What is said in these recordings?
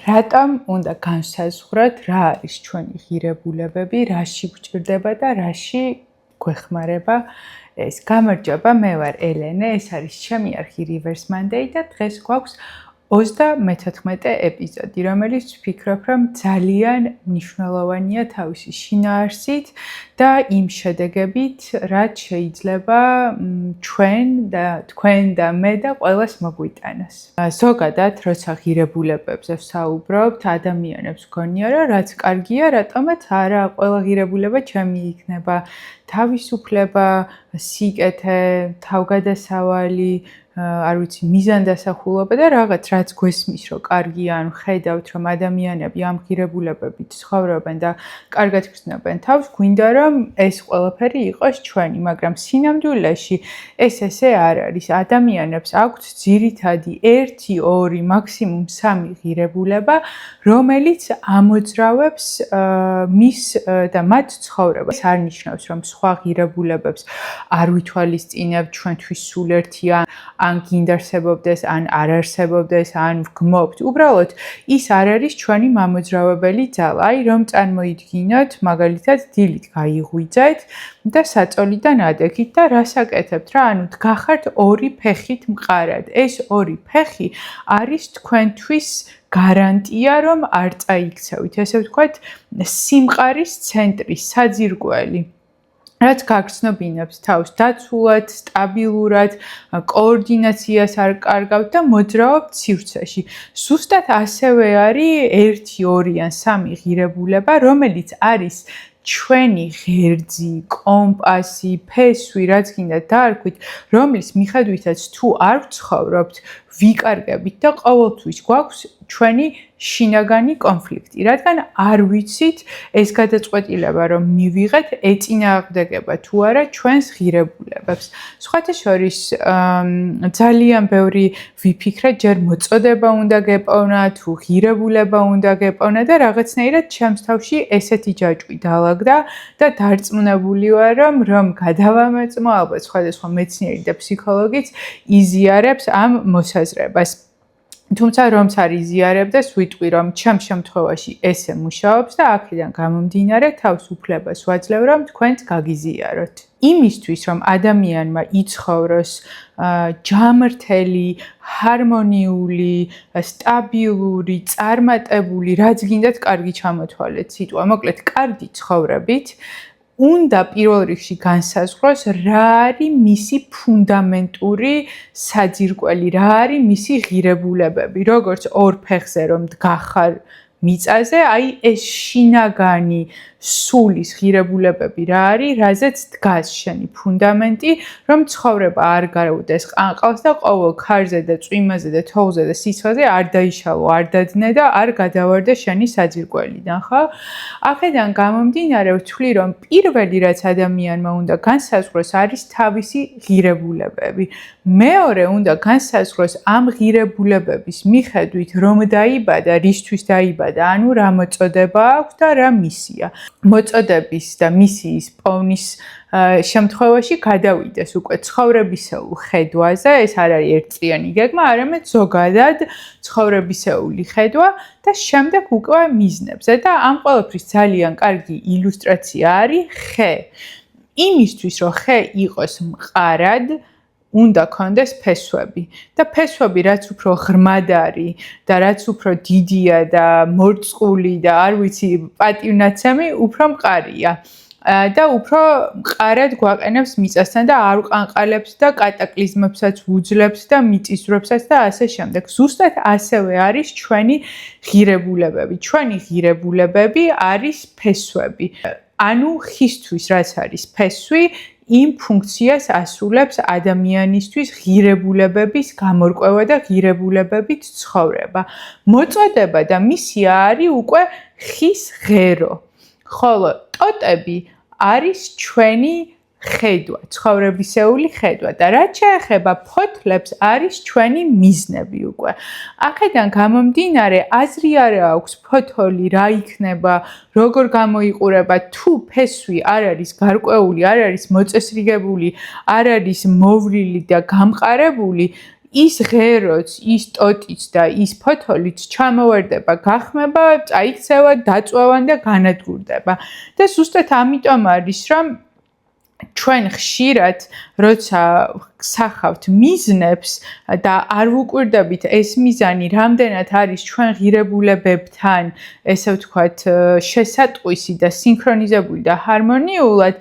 რატომ უნდა განსაზღვროთ რა არის ჩვენი ღირებულებები, რაში გვჭირდება და რაში გვეხმარება ეს. გამარჯობა, მე ვარ ელენე, ეს არის ჩემი არხი Reverse Monday და დღეს გვაქვს 34 ეპიზოდი, რომელიც ვფიქრობ, რომ ძალიან მნიშვნელოვანია თავისი შინაარსით და იმ შედეგებით, რაც შეიძლება თქვენ და მე და ყველას მოგვიტანოს. ზოგადად, როცა ღირებულებებზე ვსაუბრობთ, ადამიანებს გქონია, რომ რაც კარგია, რატომაც არა, ყველა ღირებულება ჩემი იქნება. თავისუფლება, სიკეთე, თავგადასავალი, არ ვიცი, მიზანდასახულობა და რაღაც რაც გვესმის, რომ კარგია, ანუ ხედავთ, რომ ადამიანები ამ ღირებულებებით ცხოვრობენ და კარგად გრძნობენ თავს, გვინდა რომ ეს ყველაფერი იყოს ჩვენი, მაგრამ სინამდვილეში ეს ესე არ არის. ადამიანებს აქვთ ძირითადი 1, 2, მაქსიმუმ 3 ღირებულება, რომელიც ამოძრავებს მის და მათ ცხოვრებას. არ ნიშნავს, რომ სხვა ღირებულებებს არ ვითვალისწინებთ ჩვენთვის სულ ერთიან, ან გინდარსებობდეს, ან არ არსებობდეს, ან ვგმობთ. უბრალოდ ის არ არის ჩვენი მამოძრავებელი ძალა. აი რომ წარმოიდგინოთ, მაგალითად დილით გაიღვიძეთ და საწოლიდან ადექით და რას აკეთებთ რა? ანუ დგახართ 2 ფეხით მყარად. ეს 2 ფეხი არის თქვენთვის გარანტია, რომ არ წაიქცევით, ესე ვთქვათ, სიმყარის ცენტრი, საძირკველი. რაც გაგრძნობინებს თავს დაცულად, სტაბილურად, კოორდინაციას არ კარგავთ და მოძრაობთ სივრცეში. ზუსტად ასევე არის 1, 2 ან 3 ღირებულება, რომელიც არის ჩვენი ღერძი, კომპასი, ფესვი, რაც გინდა დაარქვით, რომლის მიხედვითაც თუ არ ვცხოვრობთ, ვიკარგებით და ყოველთვის გვაქვს ჩვენი შინაგანი კონფლიქტი, რადგან არ ვიცით ეს გადაწყვეტილება რომ მივიღეთ ეწინააღმდეგება თუ არა ჩვენს ღირებულებებს. სხვათა შორის ძალიან ბევრი ვიფიქრეთ, ჯერ მოწოდება უნდა გეპოვნა, თუ ღირებულება უნდა გეპოვნა და რაღაცნაირად ჩემს თავში ესეთი ჯაჭვი დაალაგდა და დარწმუნებული ვარ, რომ გადავამოწმო, ალბათ სხვადასხვა მეცნიერი და ფსიქოლოგიც იზიარებს ამ მოსაზრებას. თუმცა რომც არ იზიარებდეს, ვიტყვი რომ ჩემს შემთხვევაში ესე მუშაობს და აქედან გამომდინარე თავს უფლებას ვაძლევ რომ თქვენც გაგიზიაროთ. იმისთვის რომ ადამიანმა იცხოვროს ჯამრთელი, ჰარმონიული, სტაბილური, წარმატებული, რაც გინდათ კარგი ჩამოთვალეთ სიტყვა, მოკლედ კარგი ცხოვრებით, უნდა პირველ რიგში განსაზღვროს რა არის მისი ფუნდამენტური საძირკველი, რა არის მისი ღირებულებები, როგორც 2 ფეხზე რომ დგახარ მიწაზე, აი ეს შინაგანი სულის ღირებულებები რა არის, რაზეც დგას შენი ფუნდამენტი, რომ ცხოვრება არ გაუდეს ყანყალს და ყოველ ქარზე და წვიმაზე და თოვლზე და სიცხეზე არ დაიშალო, არ დადნე და არ გადავარდე შენი საძირკველიდან, ხო? აქედან გამომდინარე ვთვლი, რომ პირველი რაც ადამიანმა უნდა განსაზღვროს არის თავისი ღირებულებები. მეორე უნდა განსაზღვროს ამ ღირებულებების მიხედვით რომ დაიბადა, რისთვის დაიბადა, ანუ რა მოწოდება აქვს და რა მისია. მოწოდების და მისიის პოვნის შემთხვევაში გადავიდეს უკვე ცხოვრებისეულ ხედვაზე, ეს არ არის ერთწლიანი გეგმა, არამედ ზოგადად ცხოვრებისეული ხედვა და შემდეგ უკვე მიზნებზე და ამ ყველაფრის ძალიან კარგი ილუსტრაცია არის ხე. იმისთვის რომ ხე იყოს მყარად, უნდა კონდეს ფესვები და ფესვები რაც უფრო ღრმად არის და რაც უფრო დიდია და მორწყული და არ ვიცი პატივნაცემი, უფრო მყარია და უფრო მყარად გვაყენებს მიწასთან და არ ყანყალებს და კატაკლიზმებსაც უძლებს და მიწისძვრებსაც და ასე შემდეგ. ზუსტად ასევე არის ჩვენი ღირებულებები. ჩვენი ღირებულებები არის ფესვები. ანუ ხისთვის რაც არის ფესვი, იმ ფუნქციას ასრულებს ადამიანისთვის ღირებულებების გამორკვევა და ღირებულებებით ცხოვრება. მოწოდება და მისია არის უკვე ხის ღერო. ხოლო ტოტები არის ჩვენი ხედვა, ცხოვრებისეული ხედვა და რაც შეეხება ფოთლებს არის ჩვენი მიზნები უკვე. აქედან გამომდინარე აზრი არ აქვს ფოთოლი რა იქნება, როგორ გამოიყურება, თუ ფესვი არ არის გარკვეული, არ არის მოწესრიგებული, არ არის მოვლილი და გამყარებული, ის ღეროც, ის ტოტიც და ის ფოთოლიც ჩამოვარდება, გახმება, წაიქცევა, დაწვევან და განადგურდება. და ზუსტად ამიტომ არის, რომ ჩვენ ხშირად როცა გსახავთ მიზნებს და არ ვუკვირდებით ეს მიზანი რამდენად არის ჩვენ ღირებულებებთან, ესე ვთქვათ, შესატყვისი და სინქრონიზებული და ჰარმონიულად,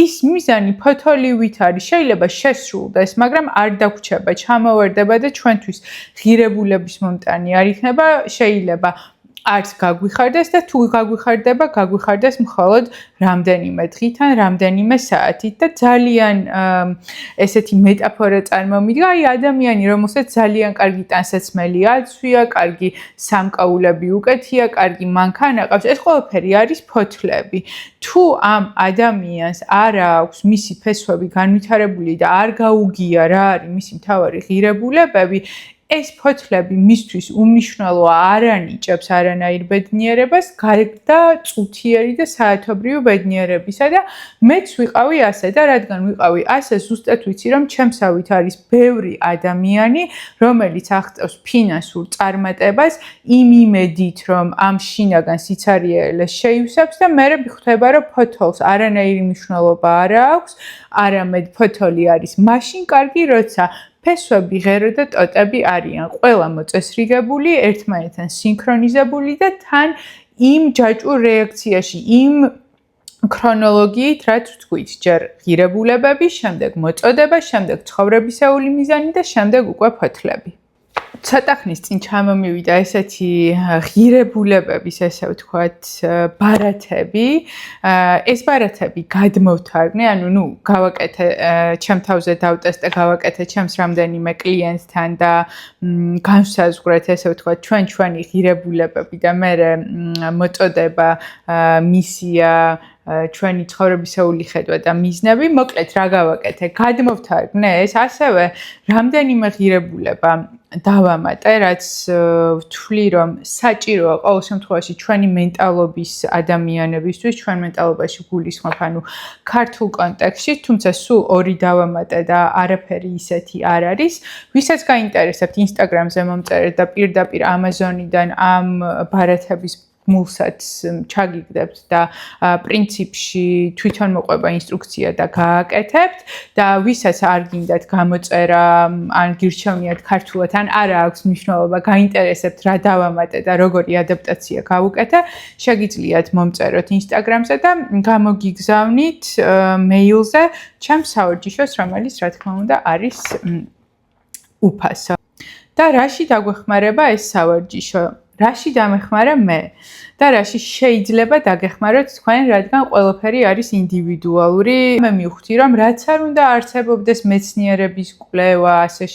ის მიზანი ფოთოლივით არის, შეიძლება შესრულდეს, მაგრამ არ დაგვრჩება, ჩამოვარდება და ჩვენთვის ღირებულების მომტანი არ იქნება, შეიძლება არც გაგვიხარდეს და თუ გაგვიხარდება, გაგვიხარდეს მხოლოდ რამდენიმე დღით ან რამდენიმე საათით და ძალიან ესეთი მეტაფორა წარმომიდგა, აი ადამიანი, რომელსაც ძალიან კარგი ტანსაცმელი აცვია, კარგი სამკაულები უკეთია, კარგი მანქანა ყავს, ეს ყველაფერი არის ფოთლები. თუ ამ ადამიანს არ აქვს მისი ფესვები განვითარებული და არ გაუგია რა არის მისი მთავარი ღირებულებები, ეს ფოთლები მისთვის უმნიშვნელო არ ანიჭებს არანაირ ბედნიერებას, გარდა წუთიერი და საათობრივი ბედნიერებისა და მეც ვიყავი ასე და რადგან ვიყავი ასე, ზუსტად ვიცი, რომ ჩემსავით არის ბევრი ადამიანი, რომელიც აღწევს ფინანსურ წარმატებას იმ იმედით, რომ ამ შინაგან სიცარიელეს შეივსებს და მერე ხვდება, რომ ფოთოლს არანაირი მნიშვნელობა არ აქვს, არამედ ფოთოლი არის მაშინ კარგი, როცა ფესვები, ღერო და ტოტები არიან ყველა მოწესრიგებული, ერთმანეთთან სინქრონიზებული და თან იმ ჯაჭვურ რეაქციაში, იმ ქრონოლოგიით, რაც ვთქვით, ჯერ ღირებულებები, შემდეგ მოწოდება, შემდეგ ცხოვრებისეული მიზანი და შემდეგ უკვე ფოთლები. ცოტა ხნის წინ ჩამომივიდა ესეთი ღირებულებების, ესე ვთქვათ, ბარათები. ეს ბარათები გადმოვთარგნე, ანუ გავაკეთე ჩემ თავზე დავტესტე, გავაკეთე ჩემს რამდენიმე კლიენტთან და განვსაზღვრეთ, ესე ვთქვათ, ჩვენი ღირებულებები და მე მოწოდება, მისია, ჩვენი ცხოვრებისეული ხედვა და მიზნები, მოკლედ რა გავაკეთე, გადმოვთარგნე ეს ასევე რამდენიმე ღირებულება დავამატე, რაც ვთვლი, რომ საჭიროა ყოველ შემთხვევაში ჩვენი მენტალობის ადამიანებისთვის, ჩვენ მენტალობაში გულისხმობ, ანუ ქართულ კონტექსტში, თუმცა სულ ორი დავამატე და არაფერი ისეთი არ არის. ვისაც გაინტერესებთ Instagram-ზე მომწერეთ და პირდაპირ Amazon-იდან ამ ბარათების მულსაც ჩაგიგდებთ და პრინციპში თვითონ მოყვება ინსტრუქცია და გააკეთებთ და ვისაც არ გინდათ გამოწერა ან გირჩევნიათ ქართულად ან არა აქვს მნიშვნელობა, გაინტერესებთ რა დავამატე და როგორი ადაპტაცია გავუკეთე, შეგიძლიათ მომწეროთ Instagram-ზე და გამოგიგზავნით მეილზე ჩემს სავარჯიშოს, რომელიც რა თქმა უნდა არის უფასო. და რაში დაგვეხმარება ეს სავარჯიშო? რაში დამეხმარა მე და რაში შეიძლება დაგეხმაროთ თქვენ, რადგან ყველაფერი არის ინდივიდუალური. მე მივხვდი, რომ რაც არ უნდა არსებობდეს მეცნიერების კვლევა, ასე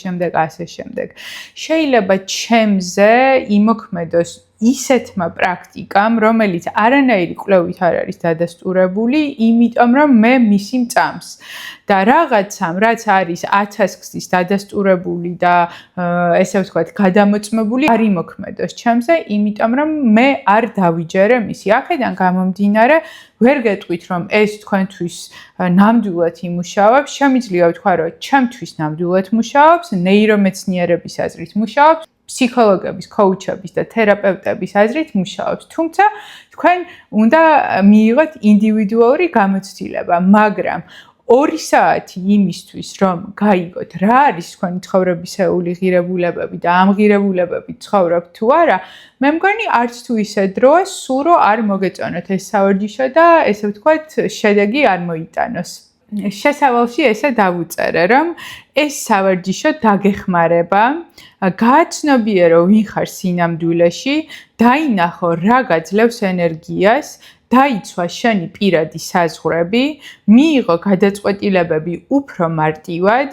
შემდეგ. შეიძლება ჩემზე იმოქმედოს ისეთმა პრაქტიკამ, რომელიც არანაირი კვლევით არ არის დადასტურებული, იმიტომ რომ მე მისი მწამს. და რაღაცამ, რაც არის 1000 გზის დადასტურებული და ესე ვთქვათ, გადამოწმებული, არ იმოქმედოს ჩემზე, იმიტომ რომ მე არ დავიჯერე მისი. აქედან გამომდინარე, ვერ გეტყვით, რომ ეს თქვენთვის ნამდვილად იმუშავებს, შემიძლია ვთქვა, რომ ჩემთვის ნამდვილად მუშაობს, ნეირომეცნიერების აზრით მუშაობს, ფსიქოლოგების, კოუჩების და თერაპევტების აზრით მუშაობს. თუმცა თქვენ უნდა მიიღოთ ინდივიდუალური გამოცდილება, მაგრამ 2 საათი იმისთვის, რომ გაიგოთ რა არის თქვენი ცხოვრებისეული ღირებულებები და ამ ღირებულებებით ცხოვრობთ თუ არა, მე მგონი არც თუ ისე დროა, სულ რომ არ მოგეწონოთ ეს სავარჯიშო და ესე ვთქვათ, შედეგი არ მოიტანოს. შესავალში ესე დავუწერე, რომ ეს სავარჯიშო დაგეხმარება, გააცნობიერო ვინ ხარ სინამდვილეში, დაინახო რა გაძლევს ენერგიას, დაიცვა შენი პირადი საზღვრები, მიიღო გადაწყვეტილებები უფრო მარტივად,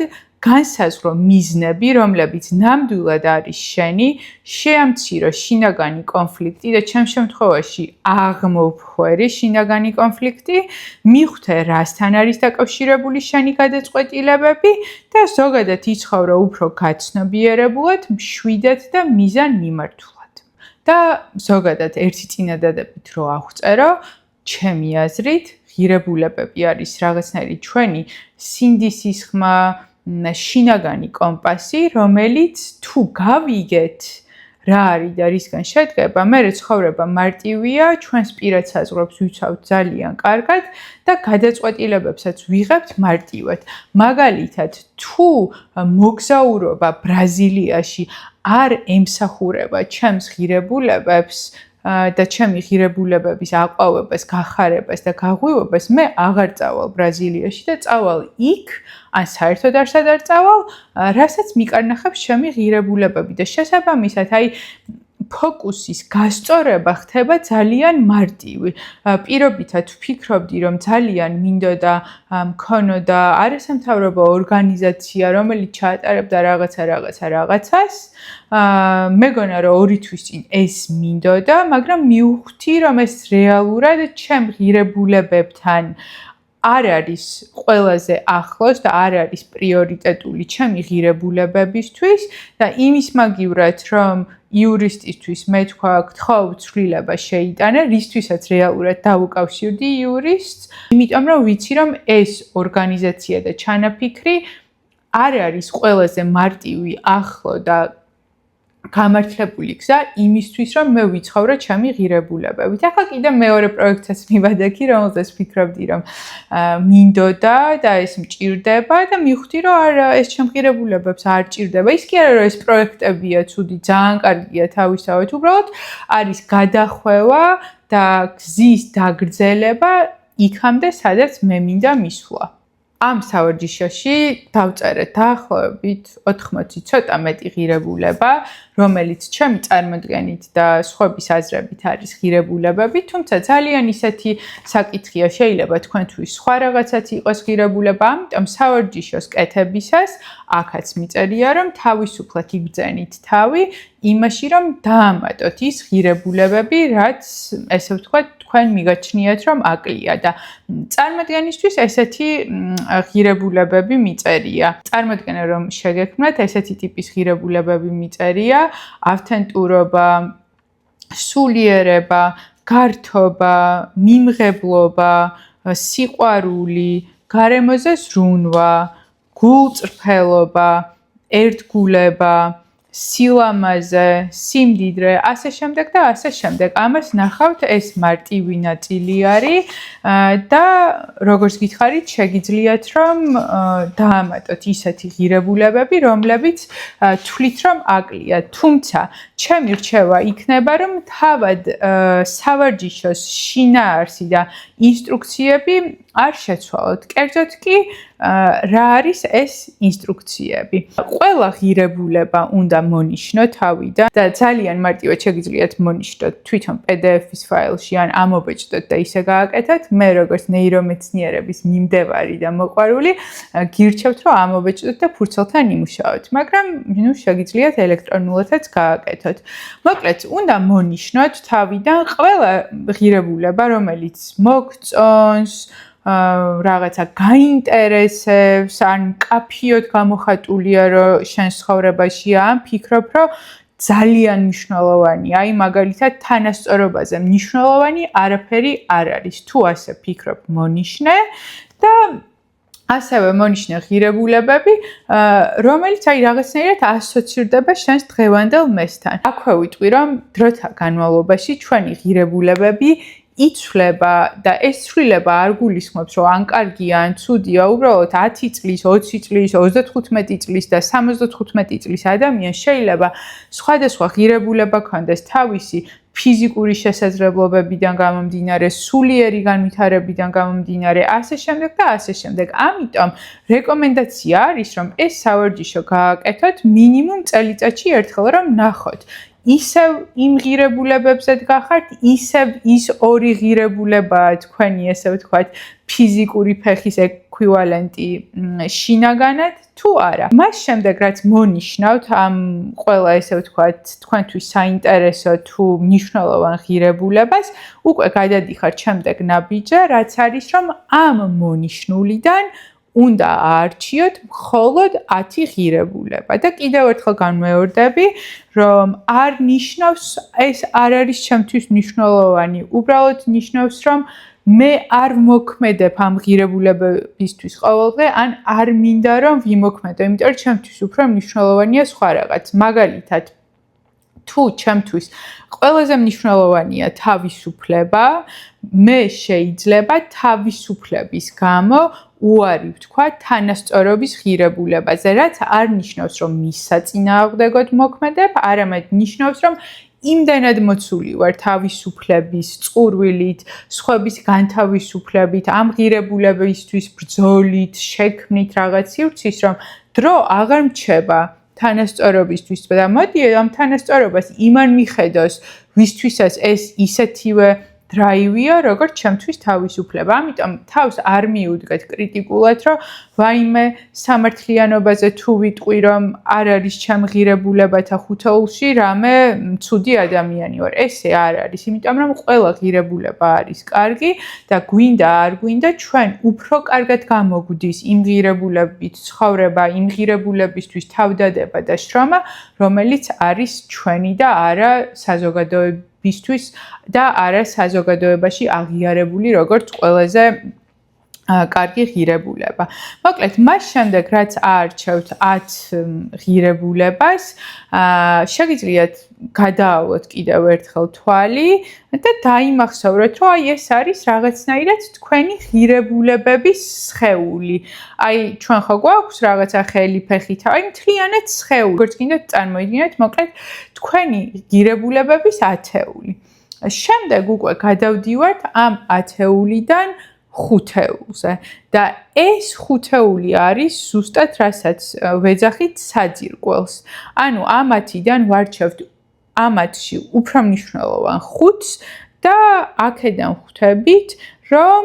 განსაზღვრო მიზნები, რომლებიც ნამდვილად არის შენი, შეამცირო შინაგანი კონფლიქტი და ჩემ შემთხვევაში აღმოვხვერი შინაგანი კონფლიქტი, მიხვდე რასთან არის დაკავშირებული შენი გადაწყვეტილებები და ზოგადად იცხოვრო უფრო გაცნობიერებულად, მშვიდად და მიზან მიმართულად. და ზოგადად ერთი წინადადებით რო აღწერო, ჩემი აზრით, ღირებულებები არის რაღაცნაირი ჩვენი სინდისის ხმა, შინაგანი კომპასი, რომელიც თუ გავიგეთ რა არის და რისგან შედგება, მე ცხოვრება მარტივია, ჩვენს პირად საზღვრებს ვიცავთ ძალიან კარგად და გადაწყვეტილებებსაც ვიღებთ მარტივად. მაგალითად, თუ მოგზაურობა ბრაზილიაში არ ემსახურება ჩემს ღირებულებებს და ჩემი ღირებულებების აყვავებას, გახარებას და გაღვივებას, მე აღარ წავალ ბრაზილიაში და წავალ იქ, ან საერთოდ არსად არ წავალ, რასაც მიკარნახებს ჩემი ღირებულებები და შესაბამისად, ფოკუსის გასწორება ხდება ძალიან მარტივი. პირობითად ვფიქრობდი, რომ ძალიან მინდოდა მქონოდა არასამთავრობო ორგანიზაცია, რომელიც ჩაატარებდა რაღაცას. მეგონა რომ 2 თვის წინ ეს მინდოდა, მაგრამ მივხვდი, რომ ეს რეალურად ჩემ ღირებულებებთან არ არის ყველაზე ახლოს და არ არის პრიორიტეტული ჩემი ღირებულებებისთვის და იმის მაგივრად, რომ იურისტისთვის მე თქვა, გთხოვ ცვლილება შეიტანე, რისთვისაც რეალურად დავუკავშირდი იურისტს, იმიტომ რომ ვიცი, რომ ეს ორგანიზაცია და ჩანაფიქრი არ არის ყველაზე მარტივი, ახლო და გამართლებული გზა იმისთვის, რომ მე ვიცხოვრო ჩემი ღირებულებებით. ახლა კიდე მეორე პროექტსაც მივადექი, რომელზეც ვფიქრობდი, რომ მინდოდა და ეს მჭირდება და მივხვდი, რომ არა, ეს ჩემ ღირებულებებს არ ჭირდება. ის კი არა, რომ ეს პროექტებია ცუდი, ძალიან კარგია თავისთავად, უბრალოდ არის გადახვევა და გზის დაგრძელება იქამდე, სადაც მე მინდა მისვლა. ამ სავარჯიშოში დავწერეთ დაახლოებით 80 ცოტა მეტი ღირებულება, რომელიც ჩემი წარმოდგენით და სხვების აზრებით არის ღირებულებები, თუმცა ძალიან ისეთი საკითხია, შეიძლება თქვენთვის სხვა რაღაცაც იყოს ღირებულება, ამიტომ სავარჯიშოს კეთებისას აქაც მიწერია, რომ თავისუფლად იგრძენით თავი იმაში, რომ დაამატოთ ის ღირებულებები, რაც ესე ვთქვათ, თქვენ მიგაჩნიათ, რომ აკლია და წარმოდგენისთვის ესეთი ღირებულებები მიწერია. წარმოდგენა რომ შეგექმნათ, ესეთი ტიპის ღირებულებები მიწერია: ავთენტურობა, სულიერება, გართობა, მიმღებლობა, სიყვარული, გარემოზე ზრუნვა, გულწრფელობა, ერთგულება, სილამაზე, სიმდიდრე, ასე შემდეგ და ასე შემდეგ. ამას ნახავთ, ეს მარტივი ნაწილი არის და როგორც გითხარით, შეგიძლიათ რომ დაამატოთ ისეთი ღირებულებები, რომლებიც თვლით რომ აკლია. თუმცა, ჩემი რჩევა იქნება, რომ თავად სავარჯიშოს შინაარსი და ინსტრუქციები არ შეცვალოთ. კერძოდ კი, რა არის ეს ინსტრუქციები? ყველა ღირებულება უნდა მონიშნო თავიდან და ძალიან მარტივად შეგიძლიათ მონიშნოთ თვითონ PDF-ის ფაილში ან ამობეჭდოთ და ისე გააკეთოთ. მე როგორც ნეირომეცნიერების მიმდევარი და მოყვარული, გირჩევთ რომ ამობეჭდოთ და ფურცელთან იმუშაოთ, მაგრამ შეგიძლიათ ელექტრონულადაც გააკეთოთ. მოკლედ, უნდა მონიშნოთ თავიდან ყველა ღირებულება, რომელიც მოგწონს, რაღაცა გაინტერესებს, ან კაფიოდ გამოხატულია, რომ შენ ცხოვრებაშია, ან ფიქრობ, რომ ძალიან მნიშვნელოვანია, მაგალითად თანასწორობაზე მნიშვნელოვანი არაფერი არ არის. თუ ასე ფიქრობ, მონიშნე და ასევე მონიშნე ღირებულებები, რომელიც რაღაცნაირად ასოცირდება შენს დღევანდელ მესთან. აქვე ვიტყვი, რომ დროთა განმავლობაში ჩვენი ღირებულებები იცვლება და ეს ცვლილება არ გულისხმობს, რომ ან კარგია, ან ცუდია, უბრალოდ 10 წლის, 20 წლის, 35 წლის და 75 წლის ადამიანს შეიძლება სხვადასხვა ღირებულება ქონდეს თავისი ფიზიკური შესაძლებლობებიდან გამომდინარე, სულიერი განვითარებიდან გამომდინარე, ასე შემდეგ და ასე შემდეგ. ამიტომ რეკომენდაცია არის, რომ ეს სავარჯიშო გააკეთოთ მინიმუმ წელიწადში ერთხელ, რომ ნახოთ. ისევ იმ ღირებულებებზე გახართ, ისევ ის ორი ღირებულებაა თქვენი, ესე ვთქვათ, ფიზიკური ფეხის ექვივალენტი შინაგანად თუ არა. მას შემდეგ, რაც მონიშნავთ ამ ყველა, ესე ვთქვათ, თქვენთვის საინტერესო თუ მნიშვნელოვან ღირებულებას, უკვე გადადიხართ შემდეგ ნაბიჯზე, რაც არის, რომ ამ მონიშნულიდან უნდა აარჩიოთ მხოლოდ 10 ღირებულება და კიდევ ერთხელ განმეორდები, რომ არ ნიშნავს ეს არ არის ჩემთვის მნიშვნელოვანი, უბრალოდ ნიშნავს, რომ მე არ მოქმედებ ამ ღირებულებებისთვის ყოველდღე, ან არ მინდა რომ ვიმოქმედო, იმიტომ რომ ჩემთვის უფრო მნიშვნელოვანია სხვა რაღაც. მაგალითად, თუ ჩემთვის ყველაზე მნიშვნელოვანია თავისუფლება, მე შეიძლება თავისუფლების გამო უარი ვთქვა თანასწორობის ღირებულებაზე, რაც არ ნიშნავს, რომ მის საწინააღმდეგოდ მოქმედებ, არამედ ნიშნავს, რომ იმდენად მოცული ვარ თავისუფლების წყურვილით, სხვების განთავისუფლებით, ამ ღირებულებისთვის ბრძოლით, შექმნით რაღაც სივრცის, რომ დრო აღარ მრჩება თანასწორობისთვის და მოდი ამ თანასწორობას იმან მიხედოს, ვისთვისაც ეს ისეთივე დრაივია, როგორც ჩემთვის თავისუფლება. ამიტომ თავს არ მიუდგეთ კრიტიკულად, რომ ვაიმე სამართლიანობაზე თუ ვიტყვი, რომ არ არის ჩემ ღირებულებათა ხუთეულში, რამე ცუდი ადამიანი ვარ. ესე არ არის, იმიტომ რომ ყველა ღირებულება არის კარგი და გვინდა არ გვინდა ჩვენ უფრო კარგად გამოგვდის იმ ღირებულებით ცხოვრება, იმ ღირებულებისთვის თავდადება და შრომა, რომელიც არის ჩვენი და არა საზოგადოებისთვის და არა საზოგადოებაში აღიარებული როგორც ყველაზე კარგი ღირებულება. მოკლედ, მას შემდეგ რაც აარჩევთ 10 ღირებულებას, შეგიძლიათ გადაავლოთ კიდევ ერთხელ თვალი და დაიმახსოვროთ, რომ აი ეს არის რაღაცნაირად თქვენი ღირებულებების სხეული. აი ჩვენ ხო გვაქვს რაღაცა ხელი, ფეხი, თავი, მთლიანად სხეული. როგორც გინდათ წარმოიდგინეთ, მოკლედ თქვენი ღირებულებების ათეული. შემდეგ უკვე გადავდივართ ამ ათეულიდან ხუთეულზე და ეს ხუთეული არის ზუსტად რასაც ვეძახით საძირკველს. ანუ ამათიდან ვარჩევთ ამათში უფრო მნიშვნელოვან ხუთს და აქედან ხვდებით, რომ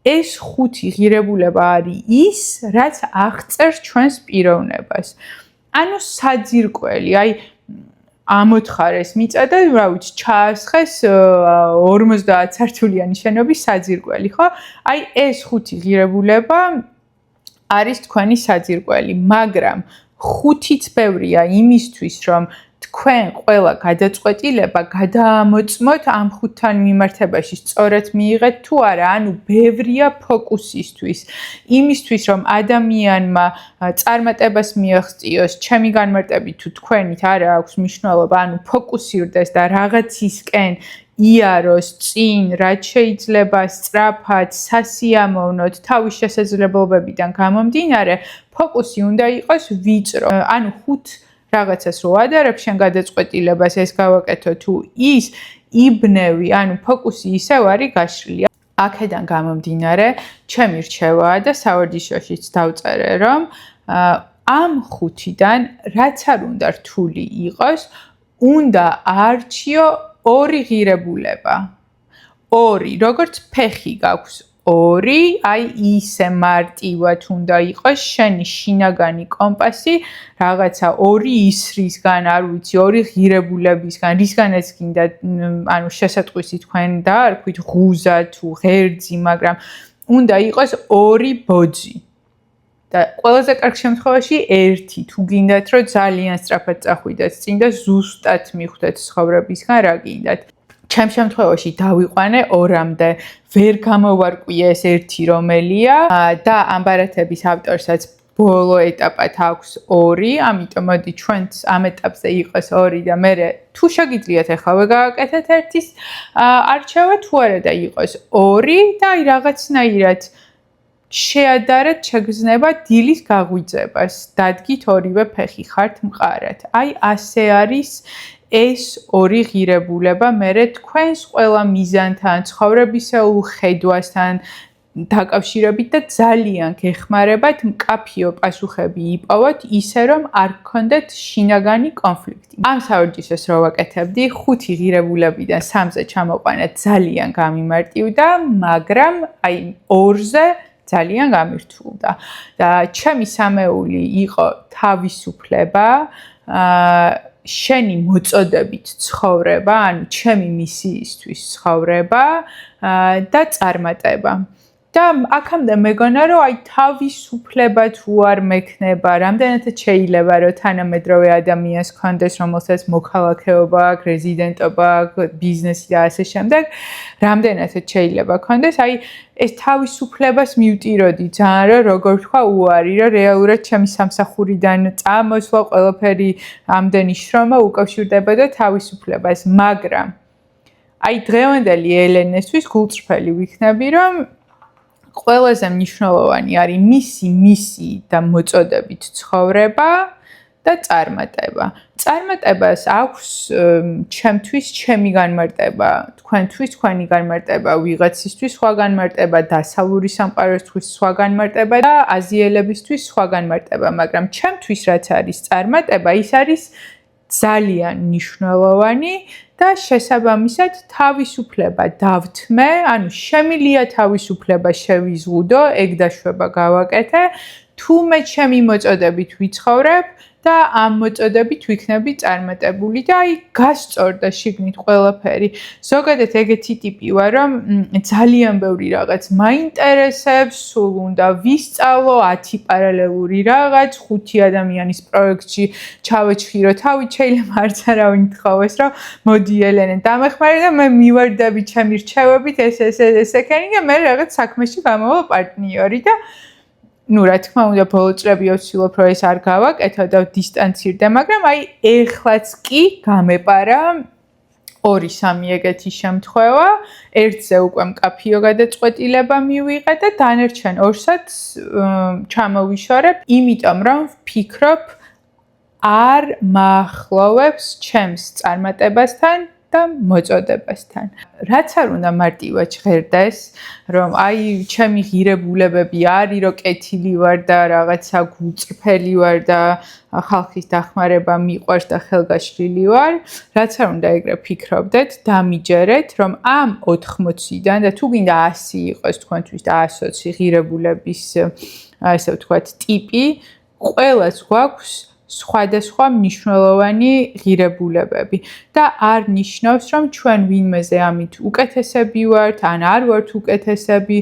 ეს ხუთი ღირებულება არის ის, რაც აღწერს ჩვენს პიროვნებას. ანუ საძირკველი, აი ამოთხარეს მიწა და რა ვიცი, ჩაასხეს 50 სართულიანი შენობის საძირკველი, ხო? აი ეს ხუთი ღირებულება არის თქვენი საძირკველი, მაგრამ ხუთიც ბევრია იმისთვის, რომ თქვენ ყველა გადაწყვეტილება გადაამოწმოთ ამ ხუთთან მიმართებაში, სწორად მიიღეთ თუ არა, ანუ ბევრია ფოკუსისთვის, იმისთვის, რომ ადამიანმა წარმატებას მიაღწიოს, ჩემი განმარტებით თუ თქვენით არა აქვს მნიშვნელობა, ანუ ფოკუსირდეს და რაღაცისკენ იაროს წინ, რაც შეიძლება სწრაფად, სასიამოვნოდ, თავის შესაძლებლობებიდან გამომდინარე, ფოკუსი უნდა იყოს ვიწრო, ანუ 5 რაღაცას რო ადარებ შენ გადაწყვეტილებას ეს გავაკეთო თუ ის იბნევი, ანუ ფოკუსი ისევ არის გაშლილი. აქედან გამომდინარე, ჩემი რჩევაა და სავარჯიშოშიც დავწერე, რომ ამ ხუთიდან რაც არ უნდა რთული იყოს, უნდა აარჩიო 2 ღირებულება. 2, როგორც ფეხი გაქვს 2, აი ისე მარტივად უნდა იყოს შენი შინაგანი კომპასი, რაღაცა 2 ისრისგან, არ ვიცი, 2 ღირებულებისგან, რისგანაც გინდა, ანუ შესატყვისი თქვენ დაარქვით ღუზა თუ ღერძი, მაგრამ უნდა იყოს 2 ბოძი. და ყველაზე კარგ შემთხვევაში 1, თუ გინდათ, რომ ძალიან სწრაფად წახვიდეთ წინ და ზუსტად მიხვდეთ ცხოვრებისგან, რა გინდათ. ჩემ შემთხვევაში დავიყვანე 2-მდე, ვერ გამოვარკვი ეს 1 რომელია და ამ ბარათების ავტორსაც ბოლო ეტაპად აქვს 2, ამიტომ მოდი ჩვენც ამ ეტაპზე იყოს 2 და მე თუ შეგიძლიათ ახლა გავაკეთეთ 1-ის არჩევა, თუ არა და იყოს 2 და აი რაღაცნაირად შეადარეთ შეგრძნება დილის გაღვიძებას, დადგით 2-ვე ფეხი, ხართ მყარად. აი ასე არის ეს 2 ღირებულება მერე თქვენს ყველა მიზანთან, ცხოვრებისეულ ხედვასთან დაკავშირებით და ძალიან გეხმარებათ მკაფიო პასუხები იპოვოთ ისე, რომ არ გქონდეთ შინაგანი კონფლიქტი. ამ სავარჯიშოს რო ვაკეთებდი, 5 ღირებულებიდან 3-ზე ჩამოყვანა ძალიან გამიმარტივდა, მაგრამ აი 2-ზე ძალიან გამირთულდა. და ჩემი სამეული იყო თავისუფლება, შენი მოწოდებით ცხოვრება, ანუ ჩემი მისიისთვის ცხოვრება და წარმატება. და აქამდე მეგონა რომ აი თავისუფლება თუ არ მექნება, რამდენადაც შეიძლება რომ თანამედროვე ადამიანს ქონდეს, რომელსაც მოქალაქეობა აქვს, რეზიდენტობა აქვს, ბიზნესი და ასე შემდეგ, რამდენადაც შეიძლება ქონდეს, აი ეს თავისუფლებას მივტიროდი ძალიან, რომ როგორ თქვა უარი, რომ რეალურად ჩემი სამსახურიდან წამოსვლა ყველაფერი ამდენი შრომა უკავშირდებოდა თავისუფლებას, მაგრამ აი დღევანდელი ელენესთვის გულწრფელი ვიქნები, რომ ყველაზე მნიშვნელოვანი არის მისი და მოწოდებით ცხოვრება და წარმატება. წარმატებას აქვს ჩემთვის ჩემი განმარტება, თქვენთვის თქვენი განმარტება, ვიღაცისთვის სხვა განმარტება, დასავლური სამყაროსთვის სხვა განმარტება და აზიელებისთვის სხვა განმარტება, მაგრამ ჩემთვის რაც არის წარმატება, ის არის ძალიან მნიშვნელოვანი და შესაბამისად თავისუფლება დავთმე, ანუ შემილია თავისუფლება შევიზღუდო, ეგ დაშვება გავაკეთე, თუ მე ჩემი მოწოდებით ვიცხოვრებ და ამ მოწოდებით ვიქნები წარმატებული და აი გასწორდა შიგნით ყველაფერი. ზოგადად ეგეთი ტიპი ვარ, რომ ძალიან ბევრი რაღაც მაინტერესებს, სულ უნდა ვისწავლო 10 პარალელური რაღაც, 5 ადამიანის პროექტში ჩავეჩხირო თავით, შეიძლება არც არავინ თხოვეს, რომ მოდი ელენე დამეხმარე და მე მივარდები ჩემი რჩევებით ეს ეკენი და მე რაღაც საქმეში გამოვა პარტნიორი და ну, რა თქმა უნდა, ბოლო წლები ვცდილობ, რომ ეს არ გავაკეთო და დისტანცირდე, მაგრამ აი ეხლაც კი გამეპარა 2-3 ეგეთი შემთხვევა, ერთზე უკვე მკაფიო გადაწყვეტილება მივიღე და დანარჩენ 2-საც ჩამოვიშორებ, იმიტომ რომ ვფიქრობ არ მაახლოვებს ჩემს წარმატებასთან და მოწოდებასთან. რაც არ უნდა მარტივად ჟღერდეს, რომ აი ჩემი ღირებულებები არის, რომ კეთილი ვარ და რაღაცა გულწრფელი ვარ და ხალხის დახმარება მიყვარს და ხელგაშლილი ვარ, რაც არ უნდა ეგრე ფიქრობდეთ, დამიჯერეთ, რომ ამ 80-დან და თუ გინდა 100 იყოს თქვენთვის და 120 ღირებულების, ასე ვთქვათ, ტიპი, ყველას გვაქვს სხვადასხვა მნიშვნელოვანი ღირებულებები და არ ნიშნავს, რომ ჩვენ ვინმეზე ამით უკეთესები ვართ, ან არ ვართ უკეთესები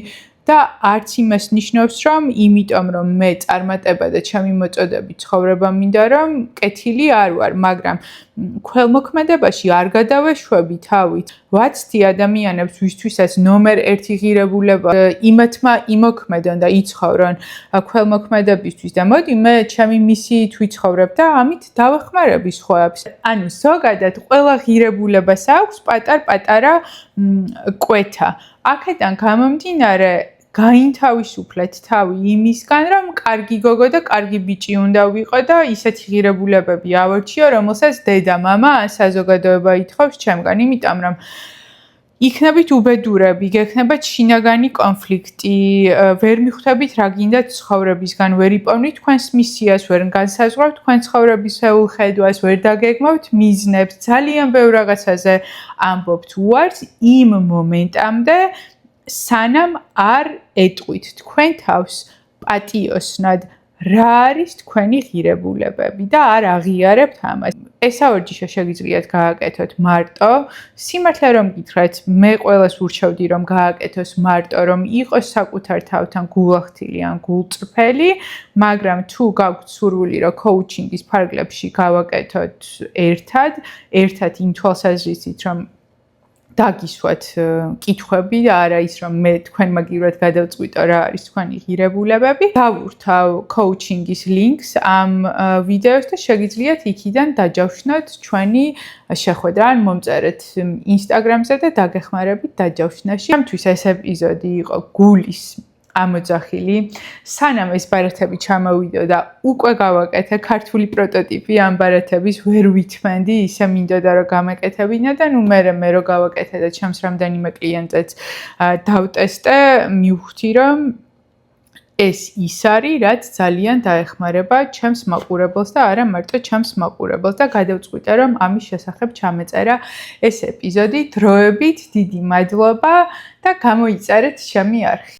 და არც იმას ნიშნავს, რომ იმიტომ რომ მე წარმატება და ჩემი მოწოდები ცხოვრება მინდა, რომ კეთილი არ ვარ, მაგრამ ქველმოქმედებაში არ გადავეშვები თავით. ვაცდი ადამიანებს, ვისთვისაც ნომერ 1 ღირებულება იმათმა იმოქმედონ და იცხოვრონ ქველმოქმედებისთვის და მოდი მე ჩემი მისიით ვიცხოვრებ და ამით დავეხმარები სხვაებს. ანუ ზოგადად ყველა ღირებულებას აქვს პატარ-პატარა კვეთა. აქედან გამომდინარე გაინთავისუფლეთ თავი იმისგან, რომ კარგი გოგო და კარგი ბიჭი უნდა ვიყო და ისეთი ღირებულებები ავარჩიო, რომელსაც დედა-მამა ან საზოგადოება ითხოვს ჩემგან, იმიტომ რომ იქნებით უბედურები, გექნებათ შინაგანი კონფლიქტი, ვერ მიხვდებით რა გინდათ ცხოვრებისგან, ვერ იპოვნით თქვენს მისიას, ვერ განსაზღვრავთ თქვენ ცხოვრების ეულ ხედვას, ვერ დაგეგმავთ მიზნებს, ძალიან ბევრ რაღაცაზე ამბობთ უარს იმ მომენტამდე, სანამ არ ეტყვით თქვენ თავს პატიოსნად რა არის თქვენი ღირებულებები და არ აღიარებთ ამას. ესავარჯიშო შეგიძლიათ გააკეთოთ მარტო. სიმართლე რომ გითხრათ, მე ყველას ვურჩევდი რომ გააკეთოს მარტო, რომ იყოს საკუთარ თავთან გულახდილი ან გულწრფელი, მაგრამ თუ გაქვთ სურვილი რომ კოუჩინგის ფარგლებში გავაკეთოთ ერთად იმ თვალსაზრისით, რომ დაგისვათ კითხვები და არა ის რომ მე თქვენ მაგივრად გადავწყვიტო რა არის თქვენი ღირებულებები. დავურთავ კოუჩინგის ლინკს ამ ვიდეოს და შეგიძლიათ იქიდან დაჯავშნოთ ჩვენი შეხვედრა ან მომწერეთ ინსტაგრამზე და დაგეხმარებით დაჯავშნაში. ამთვის ეს ეპიზოდი იყო გულის ამოძახილი. სანამ ეს ბარათები ჩამოვიდო და უკვე გავაკეთე ქართული პროტოტიპი ამ ბარათების ვერ ვითმენდი, ისე მინდოდა რომ გამეკეთებინა და ნუ მე რო გავაკეთე და ჩემს რამდენიმე კლიენტებს დავტესტე, მივხვდი რომ ეს ის არის, რაც ძალიან დაეხმარება ჩემს მაყურებელს და არა მარტო ჩემს მაყურებელს და გადავწყვიტე რომ ამის შესახებ ჩამეწერა ეს ეპიზოდი დროებით. დიდი მადლობა და გამოიწერეთ ჩემი არხი.